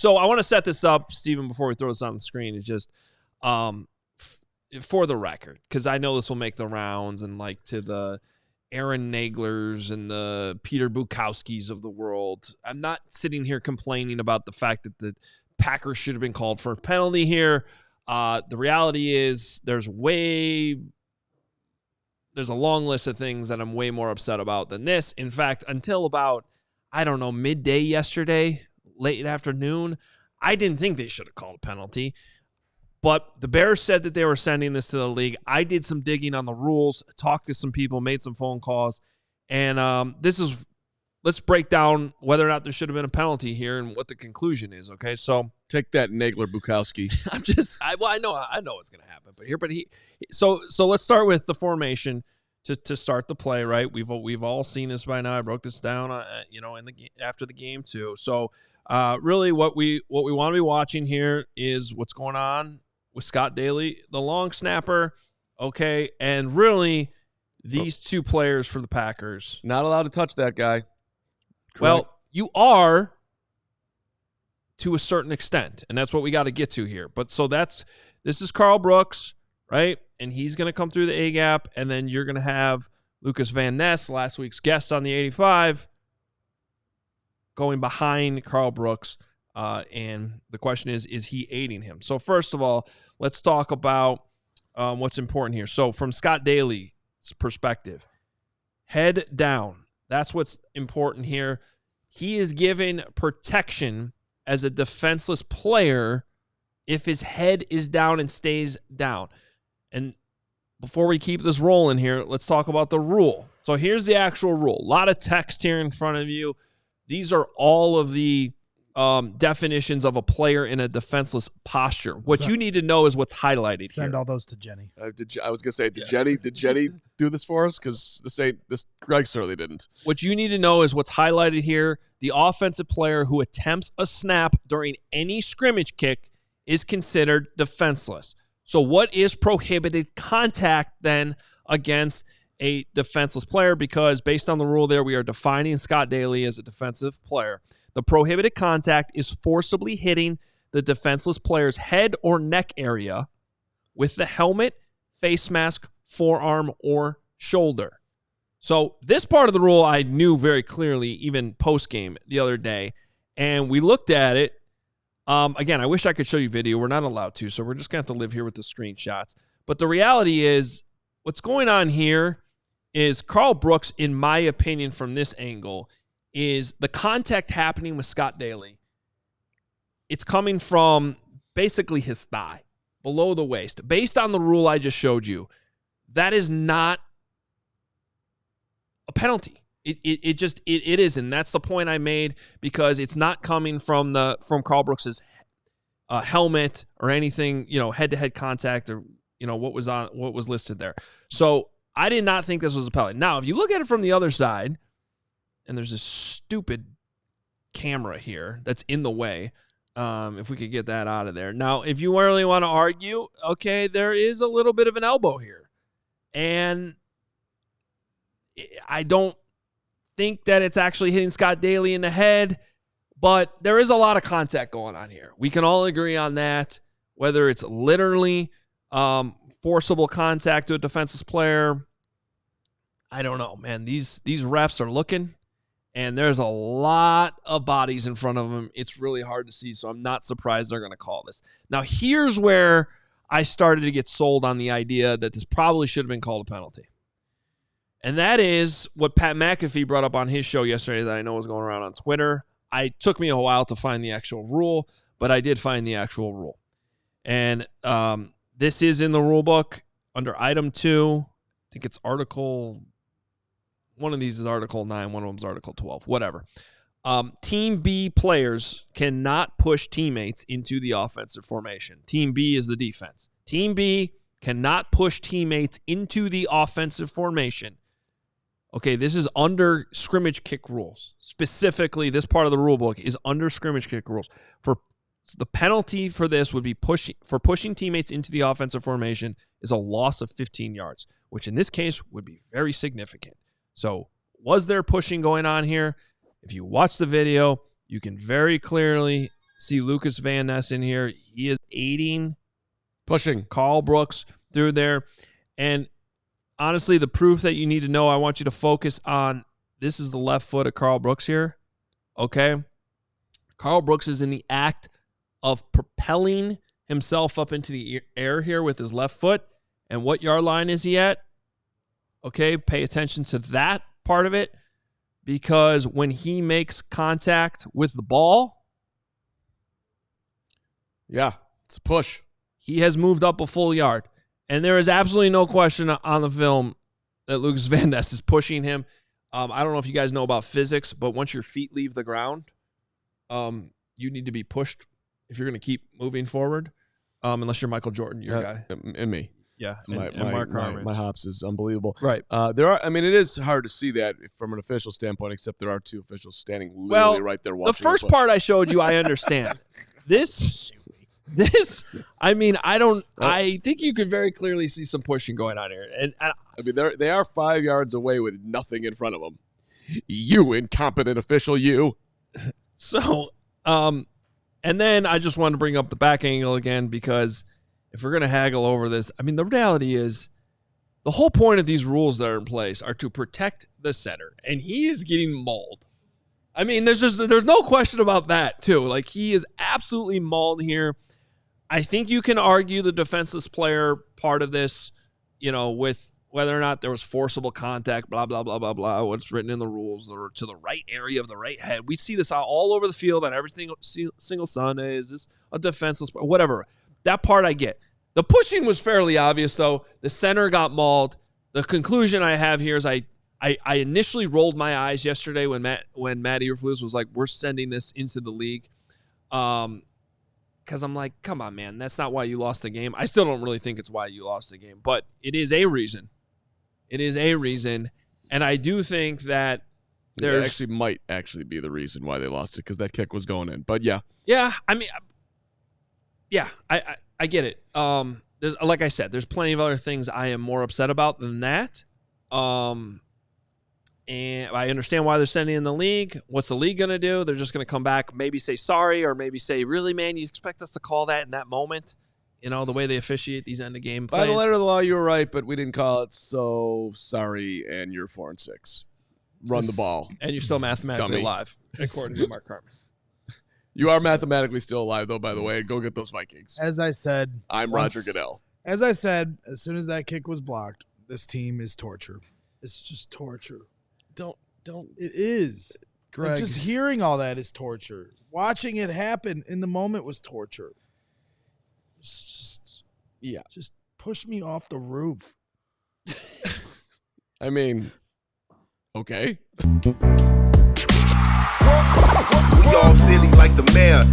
So I want to set this up, Stephen, before we throw this on the screen. It's just for the record, because I know this will make the rounds and like to the Aaron Naglers and the Peter Bukowskis of the world. I'm not sitting here complaining about the fact that the Packers should have been called for a penalty here. The reality is there's a long list of things that I'm way more upset about than this. In fact, until about, I don't know, midday yesterday, late afternoon, I didn't think they should have called a penalty. But the Bears said that they were sending this to the league. I did some digging on the rules, talked to some people, made some phone calls. And let's break down whether or not there should have been a penalty here and what the conclusion is, okay? So take that, Nagler Bukowski. I know what's going to happen. So let's start with the formation to start the play, right? We've all seen this by now. I broke this down, after the game too. So really what we want to be watching here is what's going on with Scott Daly, the long snapper, okay, and really these two players for the Packers. Not allowed to touch that guy. Correct. Well, you are to a certain extent, and that's what we got to get to here. But so this is Carl Brooks, right? And he's going to come through the A-gap, and then you're going to have Lucas Van Ness, last week's guest on the 85, going behind Carl Brooks. And the question is he aiding him? So first of all, let's talk about what's important here. So from Scott Daly's perspective, head down. That's what's important here. He is given protection as a defenseless player if his head is down and stays down. And before we keep this rolling here, let's talk about the rule. So here's the actual rule. A lot of text here in front of you. These are all of the definitions of a player in a defenseless posture. What you need to know is what's highlighted Send here. all those to Jenny. I was going to say, did Jenny do this for us? Because Greg certainly didn't. What you need to know is what's highlighted here. The offensive player who attempts a snap during any scrimmage kick is considered defenseless. So what is prohibited contact then against a defenseless player? Because based on the rule there, we are defining Scott Daly as a defensive player. The prohibited contact is forcibly hitting the defenseless player's head or neck area with the helmet, face mask, forearm, or shoulder. So this part of the rule I knew very clearly even post-game the other day, and we looked at it. Again, I wish I could show you video. We're not allowed to, so we're just going to have to live here with the screenshots. But the reality is what's going on here is Carl Brooks, in my opinion, from this angle, is the contact happening with Scott Daly. It's coming from basically his thigh, below the waist. Based on the rule I just showed you, that is not a penalty. It isn't. That's the point I made, because it's not coming from Carl Brooks's helmet or anything, head-to-head contact or what was listed there. So I did not think this was a penalty. Now, if you look at it from the other side, and there's this stupid camera here that's in the way. If we could get that out of there. Now, if you really want to argue, okay, there is a little bit of an elbow here. And I don't think that it's actually hitting Scott Daly in the head, but there is a lot of contact going on here. We can all agree on that, whether it's literally forcible contact to a defenseless player. I don't know, man. These refs are looking. And there's a lot of bodies in front of them. It's really hard to see, so I'm not surprised they're going to call this. Now, here's where I started to get sold on the idea that this probably should have been called a penalty. And that is what Pat McAfee brought up on his show yesterday that I know was going around on Twitter. It took me a while to find the actual rule, but I did find the actual rule. And this is in the rule book under Item 2. I think it's Article... One of these is Article 9, one of them is Article 12, whatever. Team B players cannot push teammates into the offensive formation. Team B is the defense. Team B cannot push teammates into the offensive formation. Okay, this is under scrimmage kick rules. Specifically, this part of the rule book is under scrimmage kick rules. So the penalty for this would be pushing teammates into the offensive formation is a loss of 15 yards, which in this case would be very significant. So was there pushing going on here? If you watch the video, you can very clearly see Lucas Van Ness in here. He is pushing Carl Brooks through there. And honestly, the proof that you need to know, I want you to focus on, this is the left foot of Carl Brooks here. Okay? Carl Brooks is in the act of propelling himself up into the air here with his left foot. And what yard line is he at? Okay, pay attention to that part of it, because when he makes contact with the ball, yeah, it's a push. He has moved up a full yard. And there is absolutely no question on the film that Lucas Van Ness is pushing him. I don't know if you guys know about physics, but once your feet leave the ground, you need to be pushed if you're going to keep moving forward, unless you're Michael Jordan, your guy. And me. Yeah, and Mark Harmon. My hops is unbelievable. Right. It is hard to see that from an official standpoint, except there are two officials standing literally right there watching. The first part I showed you, I understand. This, I think you could very clearly see some pushing going on here. And they are 5 yards away with nothing in front of them. You incompetent official, you. So, and then I just wanted to bring up the back angle again, because if we're going to haggle over this, the reality is the whole point of these rules that are in place are to protect the center, and he is getting mauled. There's no question about that too. Like, he is absolutely mauled here. I think you can argue the defenseless player part of this, with whether or not there was forcible contact, blah, blah, blah, blah, blah, what's written in the rules, or to the right area of the right head. We see this all over the field on every single Sunday. Is this a defenseless player? Whatever. That part I get. The pushing was fairly obvious, though. The center got mauled. The conclusion I have here is I initially rolled my eyes yesterday when Matt Eberflus was like, we're sending this into the league. Because I'm like, come on, man. That's not why you lost the game. I still don't really think it's why you lost the game. But it is a reason. It is a reason. And I do think that there might actually be the reason why they lost it, because that kick was going in. But yeah. Yeah, I get it. There's, like I said, there's plenty of other things I am more upset about than that. And I understand why they're sending in the league. What's the league going to do? They're just going to come back, maybe say sorry, or maybe say, really, man, you expect us to call that in that moment? The way they officiate these end of game plays. By the letter of the law, you were right, but we didn't call it, so sorry, and you're 4-6. Run the ball. And you're still mathematically alive, according to Mark Harmon. You are mathematically still alive, though, by the way. Go get those Vikings. As I said. I'm Roger Goodell. As I said, as soon as that kick was blocked, this team is torture. It's just torture. Don't. It is. Greg. Like, just hearing all that is torture. Watching it happen in the moment was torture. Just push me off the roof. Okay. We all silly like the mayor.